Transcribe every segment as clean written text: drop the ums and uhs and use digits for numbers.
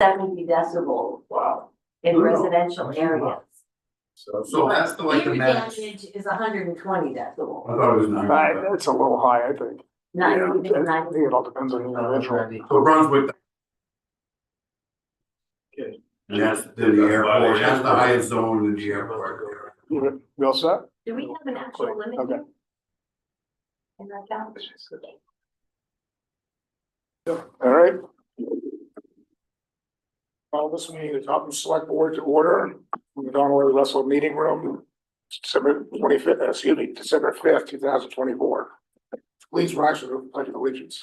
70 decibel Wow. in residential areas. So that's the like the Ear max. damage is 120 I decibel. thought it was 90. It's a little high, I think. Not Yeah, even I 90. think it all depends on the individual. So Brunswick. And that's the airport, that's the highest zone in the airport. You all set? Do we have an actual limit Okay. here? In that town? All right. Call this meeting, the Topham Select Board to order, in the Donald Russell Meeting Room, December 25th, December 5th, 2024. Please rise for the Pledge of Allegiance.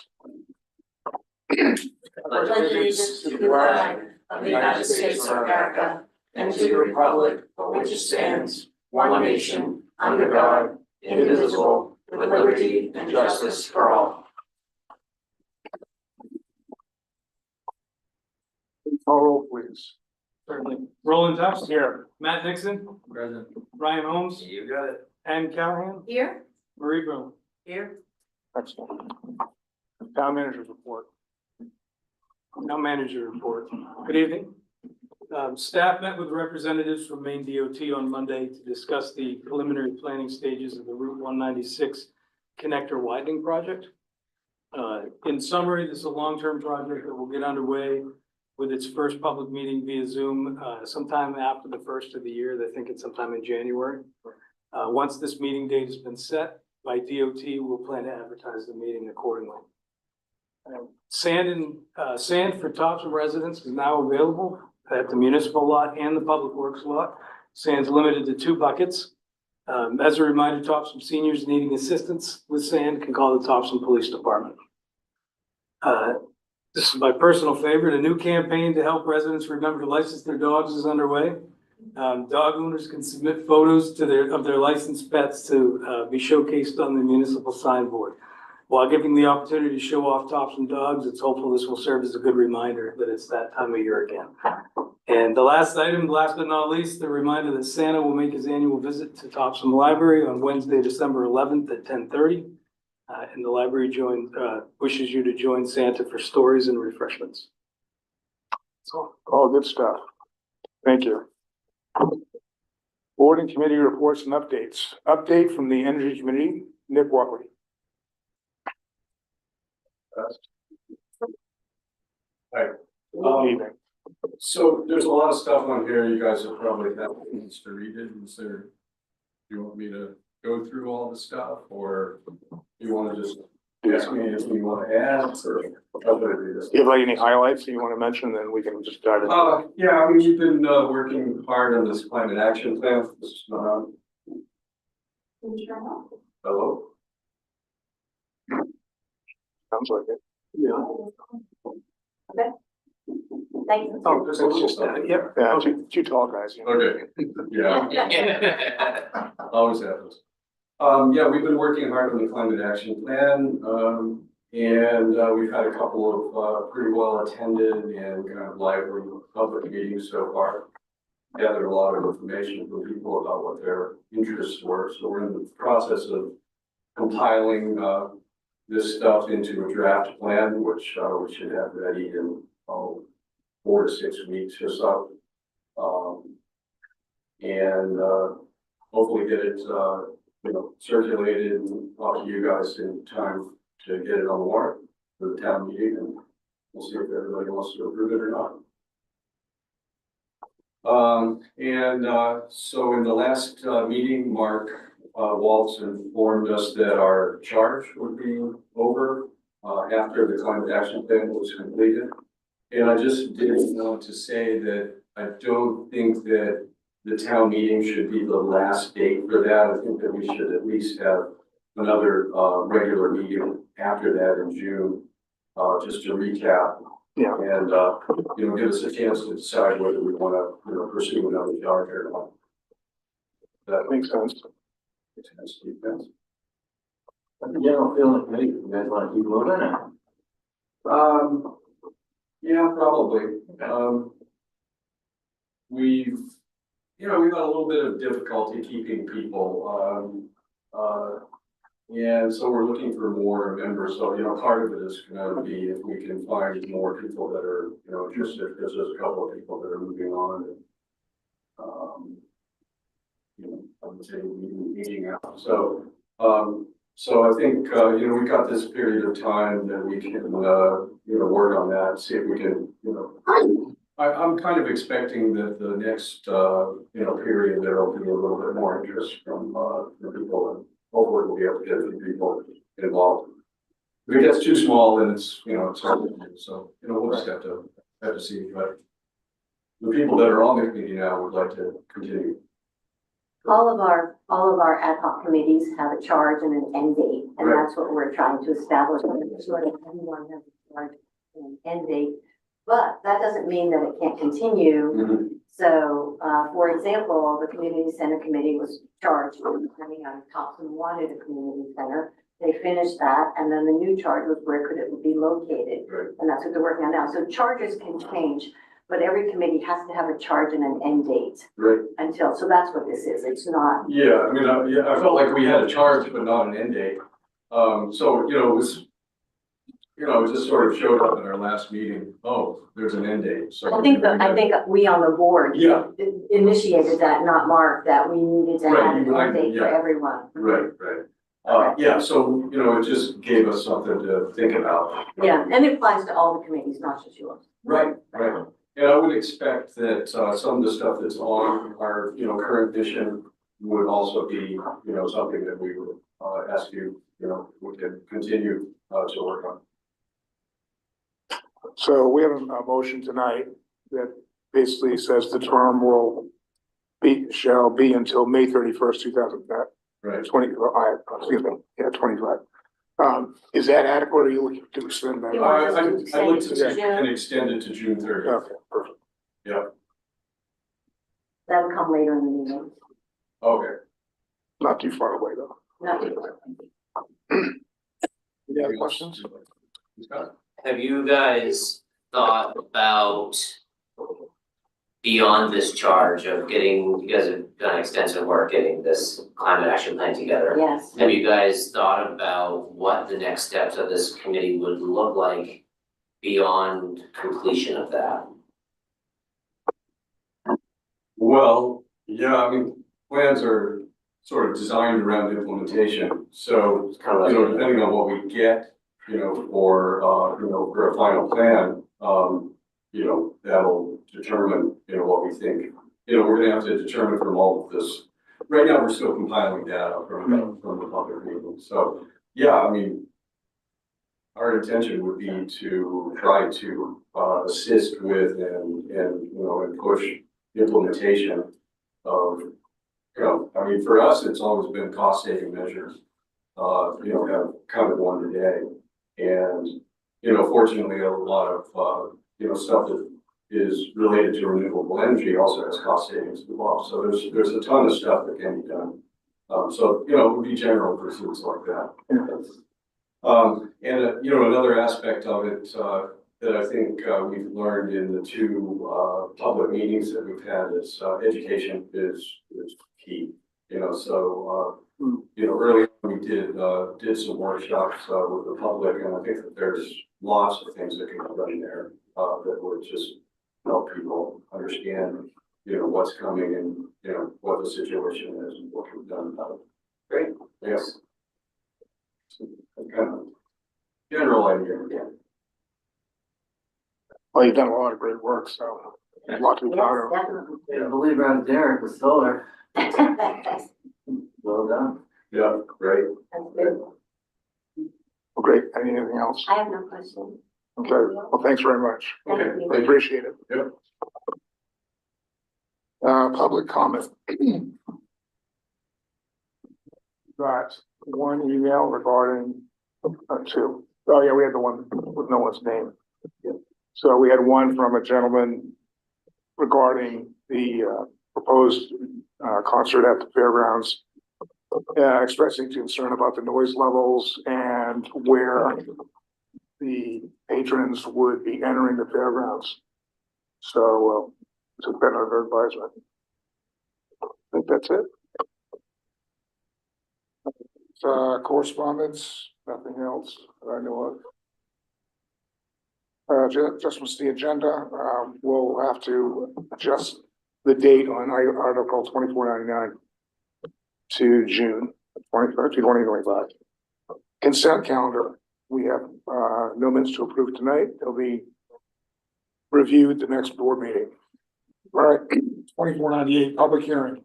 Pledge allegiance to the flag of the United States of America and to the republic for which it stands, one nation, under God, indivisible, with liberty and justice for all. Call roll, please. Certainly. Roland Tufts. Here. Matt Nixon. Present. Ryan Holmes. You got it. Ann Callahan. Here? Marie Broom. Here. Excellent. Town Manager's Report. Town Manager Report. Good evening. Staff met with representatives from Maine DOT on Monday to discuss the preliminary planning stages of the Route 196 connector widening project. In summary, this is a long-term project that will get underway with its first public meeting via Zoom sometime after the first of the year. I think it's sometime in January. Once this meeting date has been set by DOT, we'll plan to advertise the meeting accordingly. Sand for Topsham residents is now available at the municipal lot and the public works lot. Sand's limited to 2 buckets. As a reminder, Topsham seniors needing assistance with sand can call the Topsham Police Department. This is my personal favorite. A new campaign to help residents remember to license their dogs is underway. Dog owners can submit photos of their licensed pets to be showcased on the municipal signboard. While giving the opportunity to show off Topsham dogs, it's hopeful this will serve as a good reminder that it's that time of year again. And the last item, last but not least, the reminder that Santa will make his annual visit to Topsham Library on Wednesday, December 11th at 10:30. And the library wishes you to join Santa for stories and refreshments. So, all good stuff. Thank you. Board and committee reports and updates. Update from the Energy Committee, Nick Watley. Hi. Good evening. So there's a lot of stuff on here. You guys have probably had a chance to read it. Is there, do you want me to go through all the stuff, or you want to just ask me if you want to add, or how would I do this? Do you have like any highlights that you want to mention, then we can just dive in. Yeah, I mean, you've been working hard on this climate action plan. Hello? Sounds like it. Yeah. Okay. Thank you. Oh, it's just, yep. Yeah, two tall guys. You know. Okay, yeah. Always happens. Yeah, we've been working hard on the climate action plan, and we've had a couple of pretty well attended and kind of lively public meetings so far. Gathered a lot of information from people about what their interests were, so we're in the process of compiling this stuff into a draft plan, which we should have ready in 4 to 6 weeks or so. And hopefully get it, circulated and off to you guys in time to get it on the warrant for the town meeting, and we'll see if everybody wants to approve it or not. So in the last meeting, Mark Waltz informed us that our charge would be over after the climate action plan was completed. And I just didn't want to say that I don't think that the town meeting should be the last date for that. I think that we should at least have another regular meeting after that in June, just to recap. Yeah. And give us a chance to decide whether we want to pursue another charge or not. That Makes sense. makes sense. Keep sense. What's the general feeling, maybe you guys want to keep moving or? Yeah, probably. We've had a little bit of difficulty keeping people. And so we're looking for more members, so, part of it is gonna be if we can find more people that are, interested, because there's a couple of people that are moving on and, I would say aging out, so I think, we got this period of time that we can, work on that, see if we can, I'm kind of expecting that the next, period, there will be a little bit more interest from people, and hopefully we'll be able to get a few people involved. If it gets too small, then it's, it's hard to do, so, we'll just have to see, but the people that are on the committee now would like to continue. All of our ad hoc committees have a charge and an end date, and Right. that's what we're trying to establish. Sort of everyone has a charge and an end date, but that doesn't mean that it can't continue. So, for example, the community center committee was charged with coming out of Topsham wanted a community center. They finished that, and then the new charge was where could it be located, Right. and that's what they're working on now. So charges can change, but every committee has to have a charge and an end date Right. until. So that's what this is. It's not. Yeah, I mean, I felt like we had a charge, but not an end date. So, it was, it just sort of showed up in our last meeting. Oh, there's an end date, so. I think we on the board Yeah, initiated that, not Mark, that we needed to Right, have an you- end date for yeah. everyone. right. Yeah, so, it just gave us something to think about. Yeah, and it applies to all the committees, not just yours. Right. And I would expect that, some of the stuff that's on our, current mission would also be, something that we would, ask you, we can continue, to work on. So we have a motion tonight that basically says the term shall be until May 31st, 2025. Right. 25. Is that adequate, or are you looking to extend that? You want us to I extend looked it to to and June? extend it to June 30th. Okay, perfect. That'll come later in the meeting. Okay. Not too far away, though. Not too much. Any other questions? Have you guys thought about beyond this charge of getting, you guys have done extensive work getting this climate action plan together? Yes. Have you guys thought about what the next steps of this committee would look like beyond completion of that? Well, yeah, I mean, plans are sort of designed around implementation, so, It's kind of like, depending on what we get, for a final plan, that'll determine, what we think. We're gonna have to determine from all of this. Right now, we're still compiling data from the public meeting, so, yeah, I mean, our intention would be to try to, assist with and push implementation of, I mean, for us, it's always been cost saving measures. Have kind of one today. And, fortunately, a lot of, stuff that is related to renewable energy also has cost savings involved. So there's a ton of stuff that can be done. So, it would be general pursuits like that. Another aspect of it, that I think, we've learned in the two, public meetings that we've had is, education is key. Earlier we did some workshops, with the public, and I think that there's lots of things that can be done there, that would just help people understand, what's coming and, what the situation is and what can be done about it. Great. Yes. Kind of general idea. Yeah. Well, you've done a lot of great work, so a lot to be proud of. Yes, definitely. Yeah, believe it, I'm Derek with solar. Well done. Yeah, great. That's good. Well, great. Anything else? I have no question. Okay, well, thanks very much. Thank you. I appreciate it. Yep. Public comment. Got one email regarding, two. Oh, yeah, we had the one with no one's name. So we had one from a gentleman regarding the proposed concert at the fairgrounds, expressing concern about the noise levels and where the patrons would be entering the fairgrounds. So took that under advisement. I think that's it. Correspondence, nothing else that I know of. Adjustments to the agenda, we'll have to adjust the date on Article 2499 to June 2025. Consent calendar, we have no minutes to approve tonight. They'll be reviewed the next board meeting. All right, 2498, public hearing.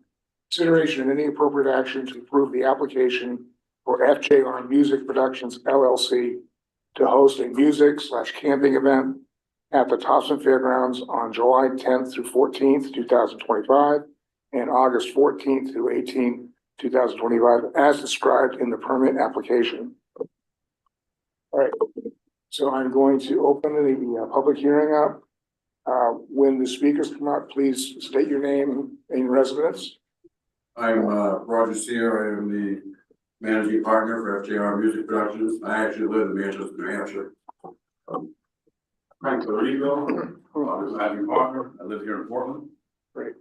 Consideration and any appropriate action to approve the application for FJR Music Productions LLC to host a music/camping event at the Topsham Fairgrounds on July 10th through 14th, 2025, and August 14th through 18th, 2025, as described in the permit application. All right, so I'm going to open the public hearing up. When the speakers come up, please state your name and your residence. I'm Roger Sear. I am the managing partner for FJR Music Productions. I actually live in Manchester, New Hampshire. Frank Lorigo, I'm the managing partner. I live here in Portland. Great.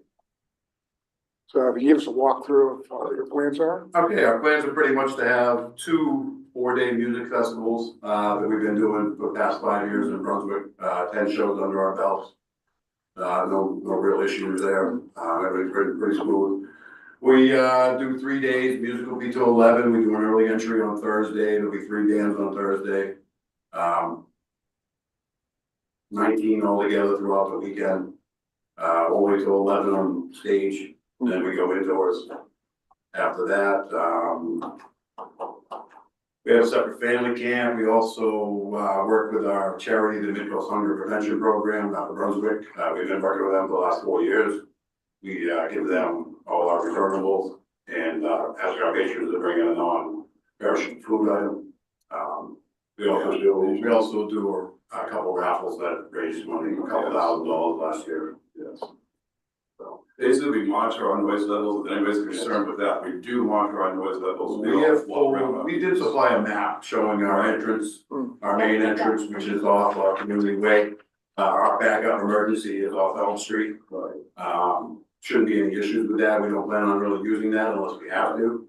So if you give us a walkthrough of what your plans are. Okay, our plans are pretty much to have 2 4-day music festivals that we've been doing for the past 5 years in Brunswick, 10 shows under our belts. No real issues there. Everything's pretty smooth. We do 3 days. Music will be till 11. We do an early entry on Thursday. There'll be 3 bands on Thursday. 19 altogether throughout the weekend. Only till 11 on stage. Then we go indoors. After that, we have a separate family camp. We also work with our charity, the Midcoast Hunger Prevention Program out of Brunswick. We've been working with them for the last 4 years. We give them all our returnables and ask our patrons to bring in a non-perishable food item. We also do a couple raffles that raised money, a couple $1,000 last year. Yes. So basically, we monitor our noise levels. If anybody's concerned with that, we do monitor our noise levels. we did supply a map showing our entrance, our main entrance, which is off Community Way. Our backup emergency is off Elm Street. Shouldn't be any issues with that. We don't plan on really using that unless we have to.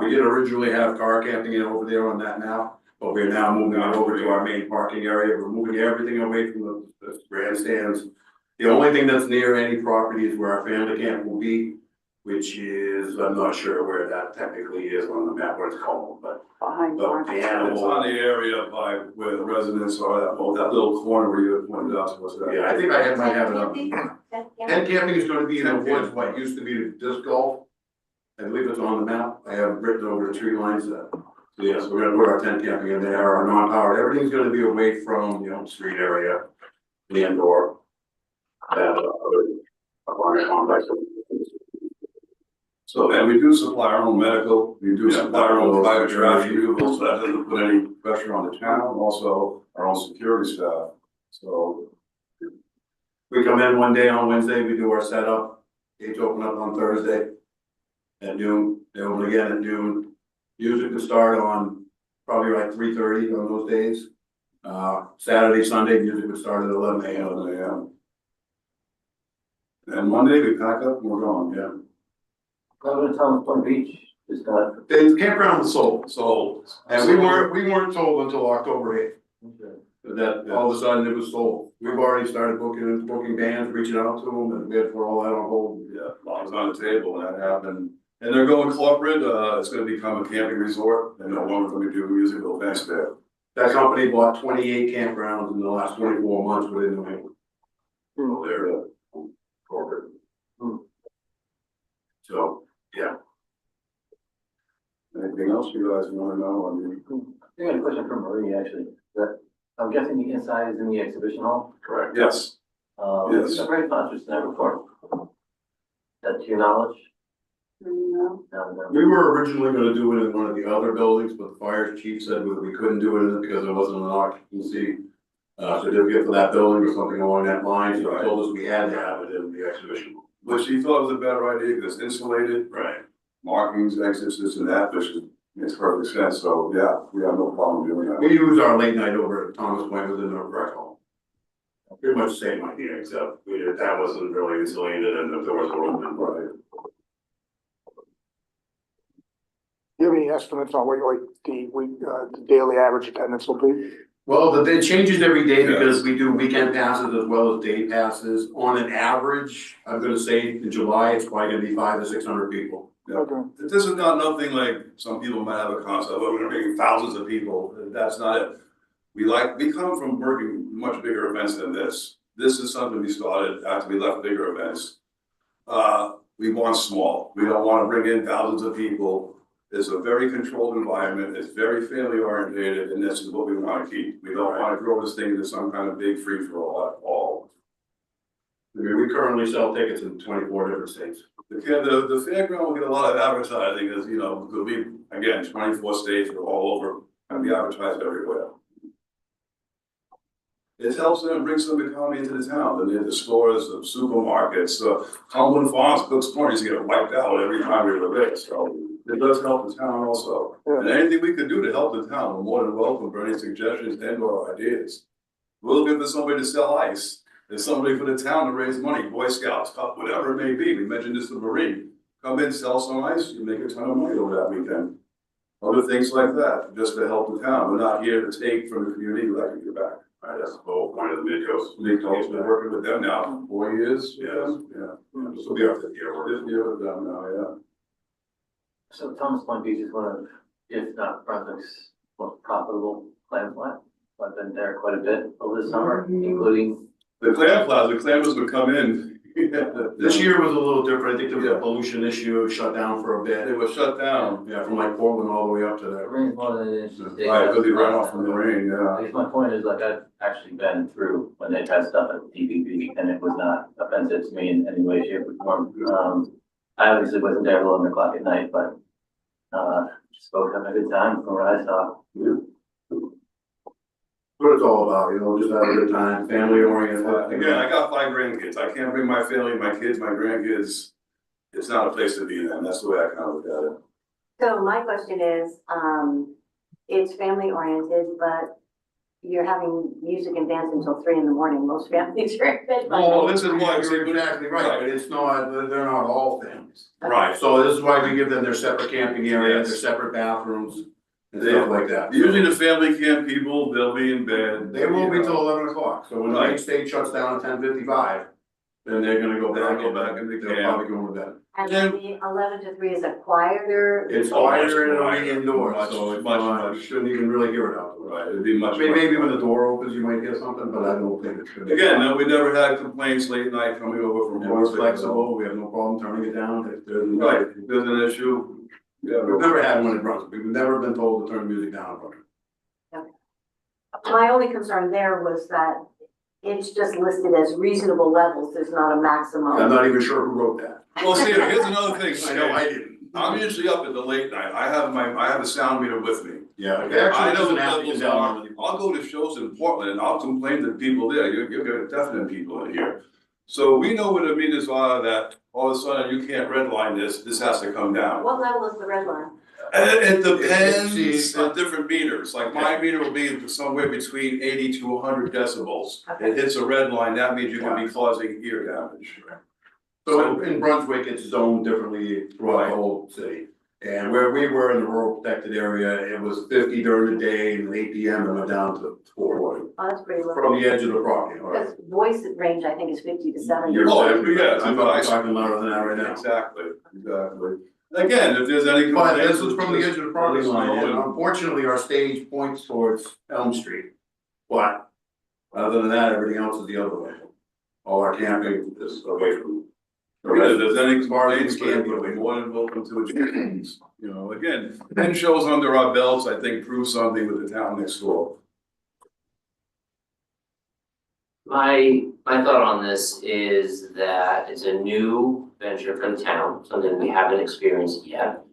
We did originally have car camping in over there on that map, but we're now moving it over to our main parking area. We're moving everything away from the grandstands. The only thing that's near any property is where our family camp will be, which is, I'm not sure where that technically is on the map, what it's called, but. Behind the animal. It's on the area by where the residents are, that little corner where you pointed out to us. Yeah, I think might have it up. Tent camping is gonna be in the woods, what used to be disc golf. I believe it's on the map. I have written over the tree lines there. So yes, we're gonna put our tent camping in there, our non-powered, everything's gonna be away from, street area, the indoor. So, and we do supply our own medical, we do supply our own private traffic vehicles, so that doesn't put any pressure on the town, also our own security staff, so. We come in one day on Wednesday, we do our setup, gates open up on Thursday. At noon, they open again at noon. Music will start on probably like 3:30 on those days. Saturday, Sunday, music would start at 11 a.m. And Monday we pack up and we're gone, yeah. Going to Town of Topsham Beach, is that? The campground was sold, So. and we weren't told until October 8th. That all of a sudden it was sold. We've already started booking bands, reaching out to them, and we had put all that on hold. Yeah, logs on the table when that happened. And they're going corporate, it's gonna become a camping resort, and no longer gonna do musical events there. That company bought 28 campgrounds in the last 24 months within New England. So they're corporate. So, yeah. Anything else you guys wanna know? I mean, I got a question from Marie, actually, that, I'm guessing the inside is in the exhibition hall? Correct. yes, Yes. We've been concerts in there before. That to your knowledge? No. No. We were originally gonna do it in one of the other buildings, but the fire chief said we couldn't do it in it because there wasn't an occupancy certificate for that building or something along that line, so he told us we had to have it in the exhibition. which he thought was a better idea, because it's insulated, Right. markings, exits, this and that, which makes perfect sense, so yeah, we have no problem doing that. We use our late night over at Thomas Point within the rec hall. Pretty much the same idea, except that wasn't really insulated and the doors were open. Right. you have any estimates on what like the week, the daily average attendance will be? Well, it changes every day because we do weekend passes as well as day passes. On an average, I'm gonna say in July, it's probably gonna be 500 to 600 people. Okay. This is not nothing like some people might have a concept, oh, we're gonna bring thousands of people, that's not it. We come from working much bigger events than this. This is something we started after we left bigger events. We want small, we don't wanna bring in thousands of people. It's a very controlled environment, it's very family oriented, and this is what we wanna keep. We don't wanna grow this thing into some kind of big free-for-all at all. I mean, we currently sell tickets in 24 different states. The fairground will get a lot of advertising, as you know, there'll be, again, 24 states, we're all over, and we advertise everywhere. It helps them bring some economy into the town, the stores, the supermarkets, Cumberland Farms, Cook's Corners get wiped out every time we were there, so it does help the town also. And anything we could do to help the town, we're more than welcome for any suggestions and or ideas. We're looking for somebody to sell ice, there's somebody for the town to raise money, Boy Scouts, whatever it may be, we mentioned this to Marine. Come in, sell some ice, you make a ton of money over that weekend. Other things like that, just to help the town, we're not here to take from the community, we'd like to give back. Right, that's the whole point of the Midcoast. Midcoast, been working with them now for 4 years. Yes. Yeah. This will be our 5th year. Fifth year with them now, yeah. So Thomas Point Beach is one of, if not Brunswick's most profitable clam plant. I've been there quite a bit over the summer, including. The clam plaza, the clammers would come in. This year was a little different, I think there was a pollution issue, shut down for a bit. They were shut down. Yeah, from like Portland all the way up to It there. rains more than it is. Right, because they ran off from the rain, I yeah. guess my point is, like, I've actually been through when they've had stuff at the DPP, and it was not offensive to me in any way, shape, or form. I obviously wasn't there till 11 o'clock at night, but, just spoke having a good time from what I saw. What it's all about, you know, just have a good time, family oriented. Again, I got 5 grandkids. I can't bring my family, my kids, my grandkids. It's not a place to be in, that's the way I kind of look at it. So my question is, it's family oriented, but you're having music and dance until 3 in the morning. Most families are in bed by Well, then. this is why I say. You're exactly right, but it's not, they're not all families. Right. So this is why we give them their separate camping area, Yes. their separate bathrooms, and stuff like that. Usually the family camp people, they'll be in bed. They won't be till 11 o'clock, so when the Right. main stage shuts down at 10:55, then they're gonna go back. They'll go back in the They'll camp. probably go to bed. And then the 11 to 3 is a quieter. It's Oh, much quieter and it'll be quieter. indoors, Much, so it's much, not, you much. shouldn't even really hear it outdoors. Right, it'd be much. I mean, maybe when the door opens, you might hear something, but I don't think it's gonna be. Again, no, we never had complaints late night coming over from. And we're flexible, we have no problem turning it down if there's. Right, if there's an issue, yeah. We've never had one in Brunswick, we've never been told to turn music down in Brunswick. My only concern there was that it's just listed as reasonable levels. There's not a I'm maximum. not even sure who wrote that. Well, see, here's another thing. I know I didn't. I'm usually up at the late night. I have a sound meter with me. Yeah, I it know actually the doesn't have to levels get down. are, I'll go to shows in Portland and I'll complain to the people there. You're gonna definite people in here. So we know where the meters are that all of a sudden you can't redline this has to come down. What level is the red line? It It's- depends on different meters, like my meter will be somewhere between 80 to 100 decibels. Okay. It hits a red line, that means you can be causing ear damage. So in Brunswick, it's zoned differently throughout the whole city. And where we were in the rural protected area, it was 50 during the day and 8 PM and went down to 40 Oh, that's pretty low. from the edge of the property. Because voice range, I think, is 50 to 70. You're Oh, exactly yeah, right. I'm talking louder than that right now. Exactly. Again, if there's any. But this complaints, is from the edge of the property just line, know and unfortunately, our stage points towards Elm Street. But other than that, everything else is the other way. All our camping is away from. If there's any complaints, Can't be we're away. more than welcome to it. You know, again, 10 shows under our belts, I think proves something with the town next door. My thought on this is that it's a new venture for the town, something we haven't experienced yet.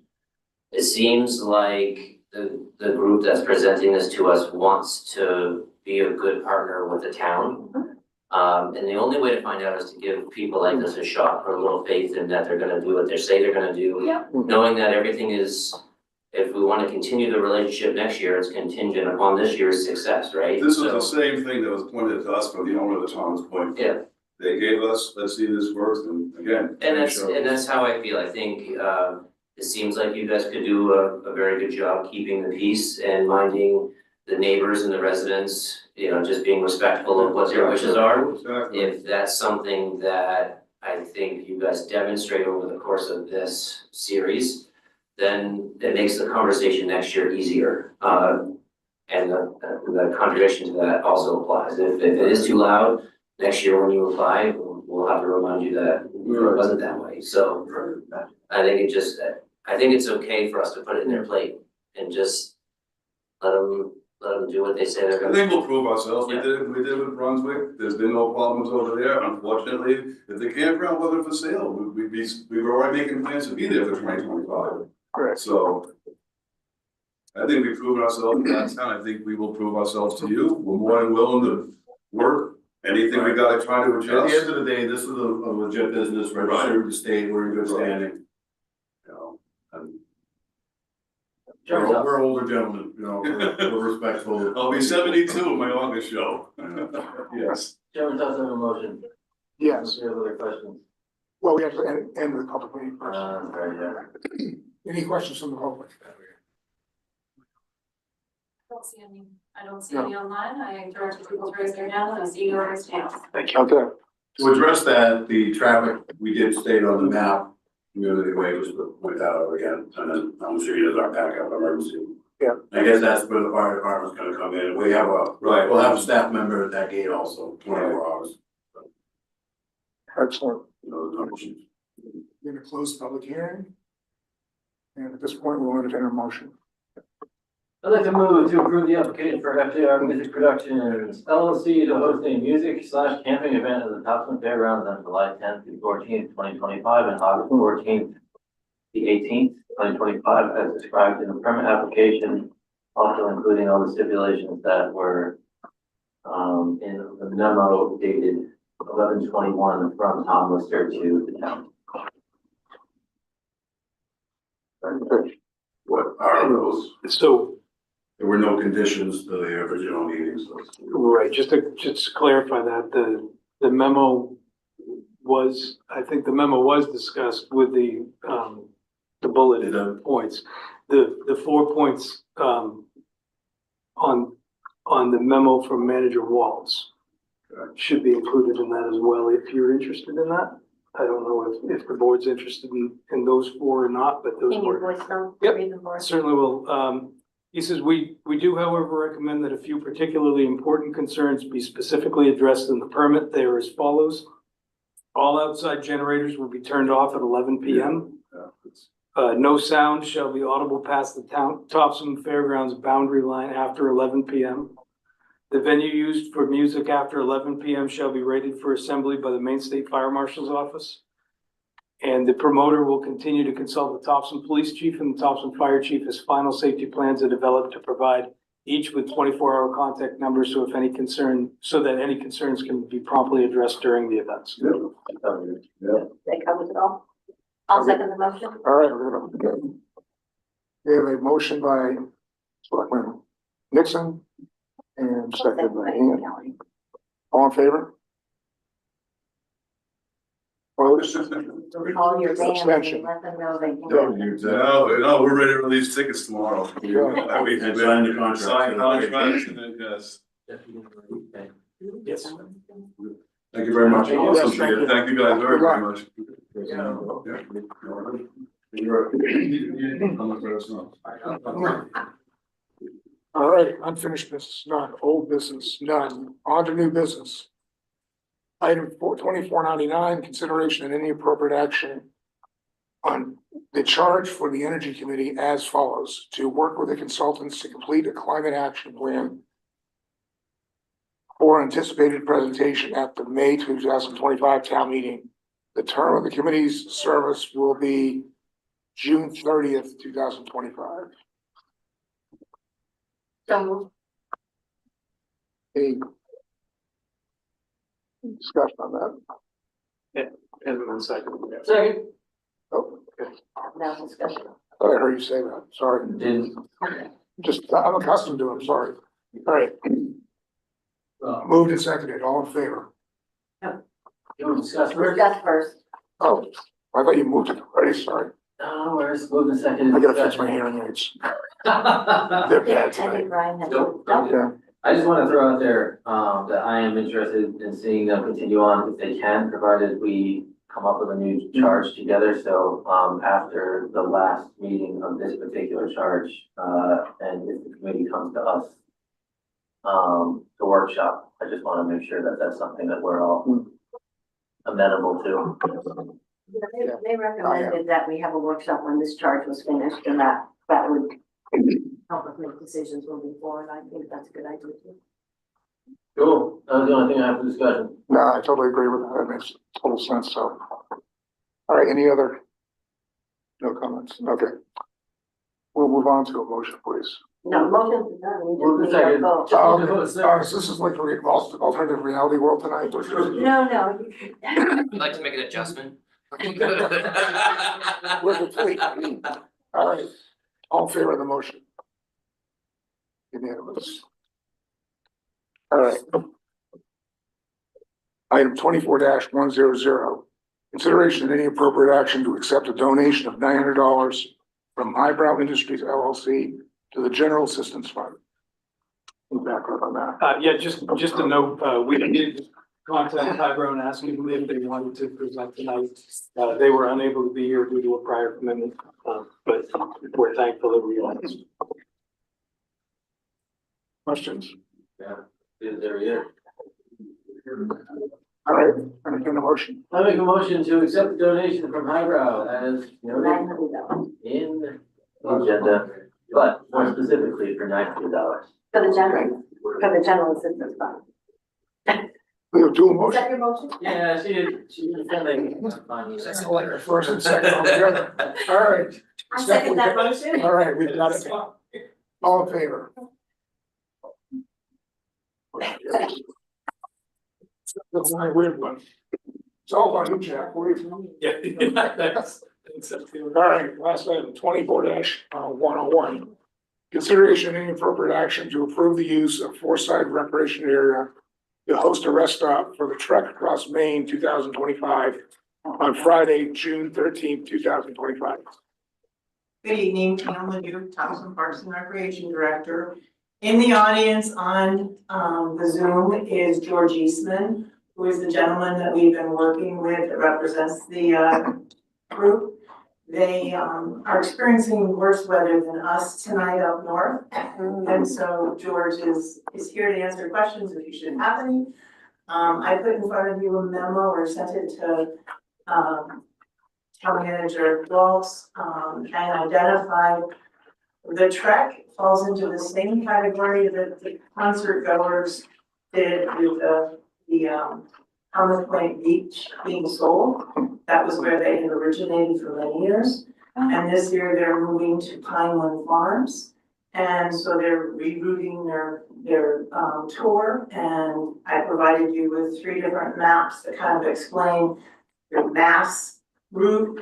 It seems like the group that's presenting this to us wants to be a good partner with the town. And the only way to find out is to give people like this a shot, or a little faith in that they're gonna do what they say they're gonna do. Yep. Knowing that everything is, if we wanna continue the relationship next year, it's contingent upon this year's success, right? This is So- the same thing that was pointed to us from the owner of the Thomas Point. Yeah. They gave us, let's see this works, and again. And 10 shows. that's how I feel, I think, It seems like you guys could do a very good job keeping the peace and minding the neighbors and the residents, you know, just being respectful of what their wishes are. Exactly. If that's something that I think you guys demonstrate over the course of this series, then it makes the conversation next year easier. And the contradiction to that also applies. If it is too loud, next year when you apply, we'll have to remind you that it wasn't that way. So I think I think it's okay for us to put it in their plate and just let them do what they say they're I gonna think do. we'll prove ourselves. We did with Brunswick. There's been no problems over there. Unfortunately, if the campground wasn't for sale, we were already making plans to be there for 2025. Correct. So I think we've proven ourselves in that town. I think we will prove ourselves to you. We're more than willing to work. Anything we gotta try to At the adjust. end of the day, this is a legit business, registered with the state, we're in good standing. You know, and we're older gentlemen, you know, we're respectful. I'll be 72 in my August show. Yes. Chairman does have a motion. Yes, Do you have other questions? well, we have to end the public meeting first. Very good. Any questions from the public? I don't see any online. I encourage people to raise their hand and I see yours now. Thank you. Okay. To address that, the traffic, we did state on the map, community way, just to point that out again, and then I'm sure you guys are backup emergency. Yeah. I guess that's where the fire department's gonna come in, we have we'll have a staff member at that gate also, 24 hours. Excellent. You know, the numbers. We're gonna close the public hearing. And at this point, we'll entertain a motion. I'd like to move to approve the application for FJR Music Productions LLC to host a music/camping event at the Topsham Fairgrounds on July 10th through 14th, 2025, and August 14th, the 18th, 2025, as described in the permit application, also including all the stipulations that were in the memo dated 11/21 from Tom Lister to the town. What are those? So, There were no conditions to the original meeting, so. right, just to clarify that, the memo was, I think the memo was discussed with the bullet points. The 4 points, on the memo from Manager Waltz should be included in that as well, if you're interested in that. I don't know if the board's interested in those 4 or not, but those Can you were. voice them? Yep. Read them for us. Certainly will. He says, we do however recommend that a few particularly important concerns be specifically addressed in the permit. They are as follows. All outside generators will be turned off at 11 p.m. No sound shall be audible past the Topsham Fairgrounds boundary line after 11 p.m. The venue used for music after 11 p.m. shall be rated for assembly by the Maine State Fire Marshal's Office. And the promoter will continue to consult the Topsham Police Chief and the Topsham Fire Chief as final safety plans are developed to provide each with 24-hour contact numbers so that any concerns can be promptly addressed during the events. They covered it all. I'll second the motion. All right, we're gonna. We have a motion by Selectman Nixon and second by Ian. All in favor? Opposed? Call your band and Abstention. let them know they can go. No, we're ready to release tickets tomorrow. Yeah. We And sign the contract. Sign contracts and then, yes. Yes. Thank you very much. Yes, thank you. Thank you guys very, very much. All right, unfinished business, none, old business, none, on to new business. Item 2499, consideration and any appropriate action on the charge for the Energy Committee as follows: to work with the consultants to complete a climate action plan for anticipated presentation at the May 2025 town meeting. The term of the committee's service will be June 30th, 2025. So moved. Any discussion on that? And then second. Second. Oh, okay. Now discussion. I heard you say that, sorry. I'm accustomed to it, sorry. All right, moved and seconded, all in favor? You want to discuss first? Discuss first. Oh, I thought you moved it already, sorry. Where's moving second? I gotta fix my hearing aids. They're I bad think tonight. Brian has. Nope. Yeah. I just wanna throw out there, that I am interested in seeing them continue on if they can, provided we come up with a new charge together. So, after the last meeting of this particular charge, and if the committee comes to us, the workshop, I just wanna make sure that that's something that we're all amenable to. They recommended that we have a workshop when this charge was finished, and that would help us make decisions moving forward. I think that's a good idea too. Cool, that was the only thing I have for discussion. No, I totally agree with that. That makes total sense, so. All right, any other? No comments, okay. We'll move on to a motion, please. No, motion, no, we Move the just need a second. vote. So this is like alternative reality world tonight. No. I'd like to make an adjustment. We're complete. All right, all in favor of the motion? Unanimous. All right. Item 24-100, consideration and any appropriate action to accept a donation of $900 from Highbrow Industries LLC to the General Assistance Fund. Any background on that? Yeah, just a note, we did contact Highbrow and ask them if they wanted to present tonight. They were unable to be here due to a prior commitment, but we're thankful that we are. Questions? Yeah, is there here? All right, entertain a motion. I make a motion to accept the donation from Highbrow as noted $900 in the agenda, but more specifically for $900. for the general assistance fund. We have dual Is motion. that your motion? Yeah, she did something. That's like the first and second all together. All right. I second that motion. All right, we've got it. All in favor? That's a weird one. It's all on you, Jack. What do you- Yeah. All right, last item, 24-101. Consideration and any appropriate action to approve the use of Forsyth Recreation Area to host a rest stop for the Trek Across Maine 2025 on Friday, June 13th, 2025. Good evening, Pamela Duke, Topsham Parks and Recreation Director. In the audience on the Zoom is George Eastman, who is the gentleman that we've been working with that represents the group. They are experiencing worse weather than us tonight up north. And so George is here to answer questions if you should have any. I put in front of you a memo or sent it to Town Manager Waltz and identified the trek falls into the same category that the concert goers did with the Thomas Point Beach being sold. That was where they had originated for many years. And this year they're moving to Pineland Farms. And so they're rerouting their tour. And I provided you with 3 different maps that kind of explain the mass route,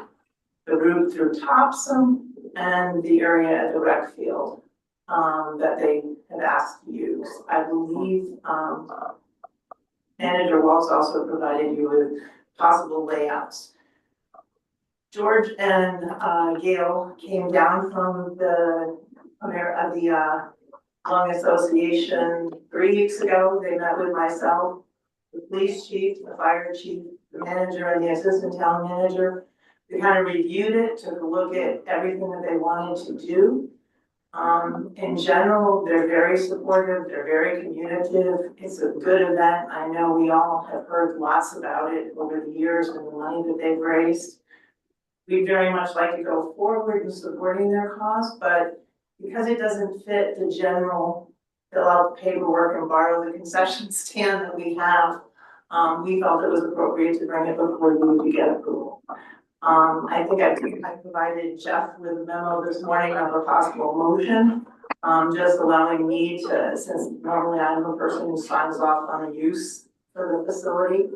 the route through Topsham, and the area at the rec field that they have asked to use. I believe Manager Waltz also provided you with possible layouts. George and Gail came down from the Lung Association 3 weeks ago. They met with myself, the police chief, the fire chief, the manager, and the assistant town manager. We kind of reviewed it, took a look at everything that they wanted to do. In general, they're very supportive, they're very communicative. It's a good event. I know we all have heard lots about it over the years and the money that they've raised. We very much like to go forward in supporting their cause, but because it doesn't fit the general fill out the paperwork and borrow the concession stand that we have, we felt it was appropriate to bring it before you to get approval. I think I provided Jeff with a memo this morning of a possible motion, just allowing me to, since normally I'm the person who signs off on the use for the facility,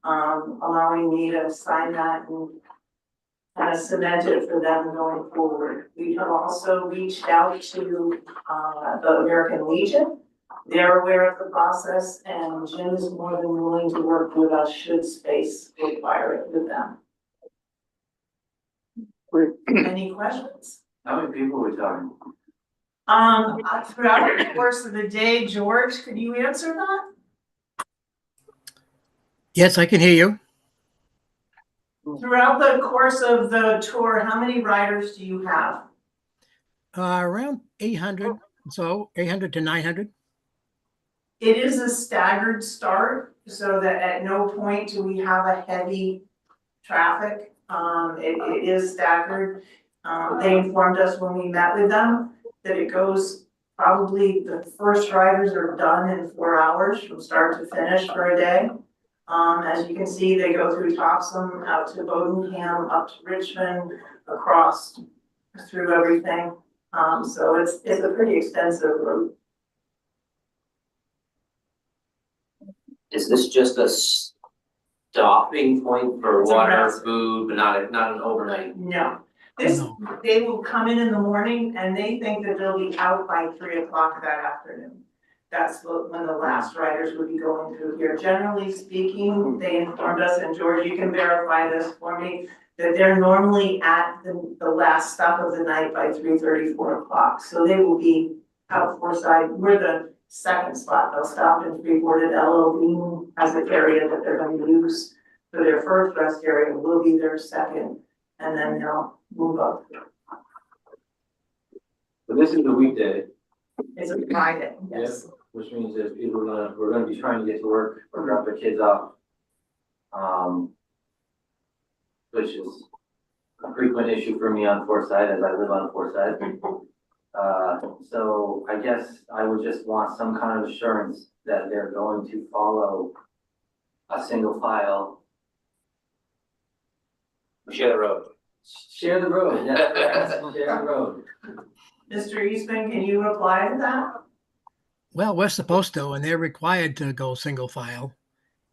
allowing me to sign that and kind of cement it for them going forward. We have also reached out to the American Legion. They're aware of the process, and Jim is more than willing to work with us should space require it with them. Any questions? How many people are we talking? Throughout the course of the day, George, could you answer that? Yes, I can hear you. Throughout the course of the tour, how many riders do you have? Around 800, so 800 to 900. It is a staggered start, so that at no point do we have a heavy traffic. It is staggered. They informed us when we met with them that it goes, probably the first riders are done in 4 hours from start to finish for a day. As you can see, they go through Topsham, out to Bodenham, up to Richmond, across through everything. So it's a pretty extensive route. Is this just a stopping point for It's a water, rest. food, but not an overnight? No, this, No. they will come in the morning and they think that they'll be out by 3 o'clock that afternoon. That's when the last riders would be going through here. Generally speaking, they informed us, and George, you can verify this for me, that they're normally at the last stop of the night by 3:30, 4 o'clock. So they will be out Forsyth. We're the second spot. They'll stop in Freeport at LL Bean as an area that they're going to use for their first rest area. Will be their second, and then they'll move up. But this is the weekday, It's a Friday, yes. which means that people we're gonna be trying to get to work or drop their kids off. Which is a frequent issue for me on Forsyth, as I live on Forsyth. So I guess I would just want some kind of assurance that they're going to follow a single file. Share the road. Share the road, yes, share the road. Mr. Eastman, can you reply to that? Well, we're supposed to, and they're required to go single file.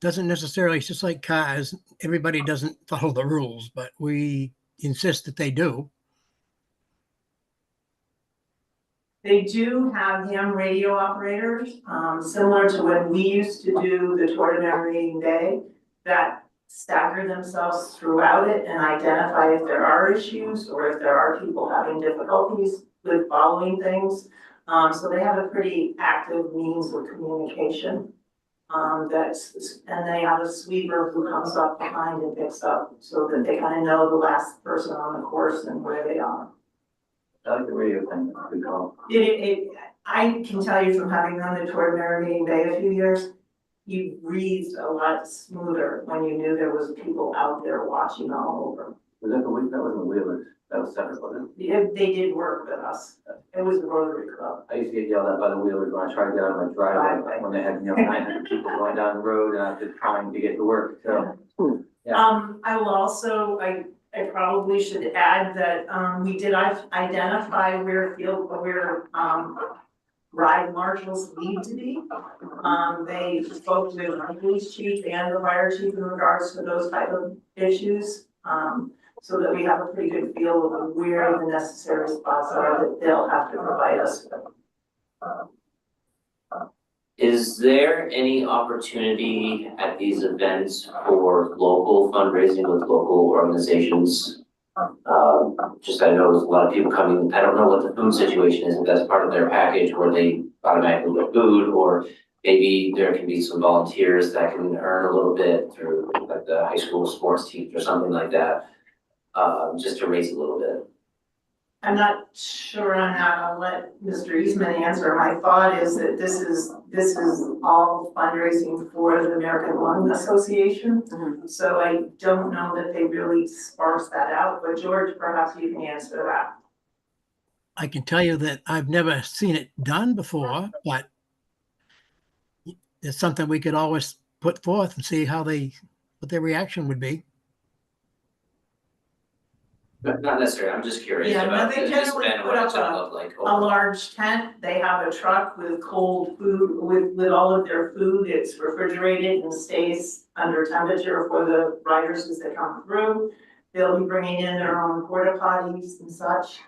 Doesn't necessarily, it's just like cars, everybody doesn't follow the rules, but we insist that they do. They do have ham radio operators, similar to when we used to do the Tour de Memory Day, that stagger themselves throughout it and identify if there are issues or if there are people having difficulties with following things. So they have a pretty active means of communication. And they have a sweeper who comes up behind and picks up so that they kind of know the last person on the course and where they are. I like the radio thing, good call. I can tell you from having done the Tour de Memory Day a few years, you breathed a lot smoother when you knew there was people out there watching all over. Was that the week, that wasn't the Wheelers, that was separate, wasn't They did work with us. It was the Rotary Club. it? I used to get yelled at by the Wheelers when I tried to get on my driveway, when they had, 900 people going down the road, and I was just trying to get to work, so. Yeah. I will also, I probably should add that, we did identify where ride marshals need to be. They spoke with the police chief and the fire chief in regards to those type of issues. So that we have a pretty good feel of where the necessary spots are that they'll have to provide us with. Is there any opportunity at these events for local fundraising with local organizations? Just I know there's a lot of people coming, I don't know what the food situation is, if that's part of their package where they automatically get food, or maybe there can be some volunteers that can earn a little bit through like the high school sports teams or something like that, just to raise a little bit. I'm not sure on that. I'll let Mr. Eastman answer. My thought is that this is all fundraising for the American Lung Association. So I don't know that they really sparse that out, but George, perhaps you can answer that. I can tell you that I've never seen it done before, but it's something we could always put forth and see what their reaction would be. But not necessarily, I'm just curious Yeah, about nothing this generally event, put what it's up gonna look like. A large tent, they have a truck with cold food, with all of their food, it's refrigerated and stays under temperature for the riders as they come through. They'll be bringing in their own porta potties and such.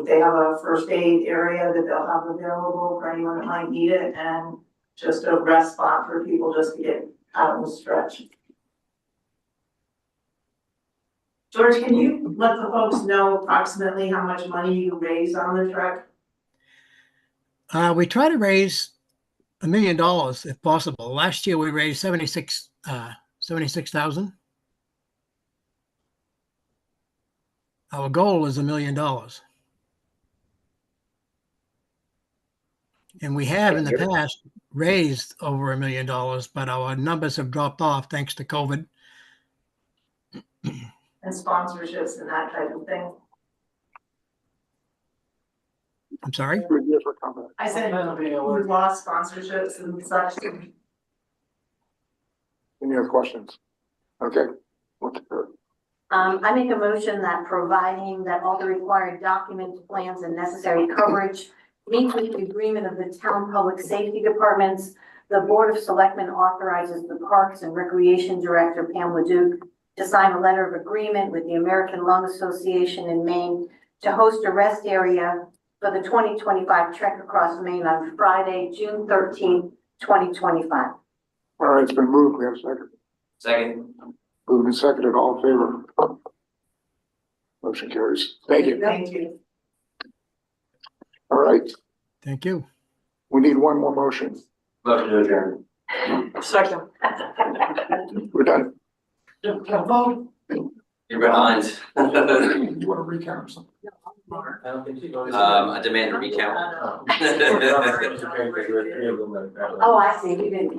They have a first aid area that they'll have available for anyone that might need it, and just a rest spot for people just to get out and stretch. George, can you let the folks know approximately how much money you raised on the truck? We try to raise $1 million if possible. Last year we raised 76,000. Our goal is $1 million. And we have in the past raised over $1 million, but our numbers have dropped off thanks to COVID. And sponsorships and that type of thing? I'm sorry? Good year for comment. I said, we've lost sponsorships and such. Any other questions? Okay. I make a motion that providing that all the required documents, plans, and necessary coverage meet with the agreement of the town public safety departments, the Board of Selectmen authorizes the Parks and Recreation Director, Pam Leduc, to sign a letter of agreement with the American Lung Association in Maine to host a rest area for the 2025 Trek Across Maine on Friday, June 13th, 2025. All right, it's been moved. We have a second. Second. Moved and seconded. All in favor? Motion carries. Thank you. Thank you. All right. Thank you. We need one more motion. Motion to adjourn. Second. We're done. You're behind. Do you want to recount or something? I demand a recount. Oh, I see, we didn't.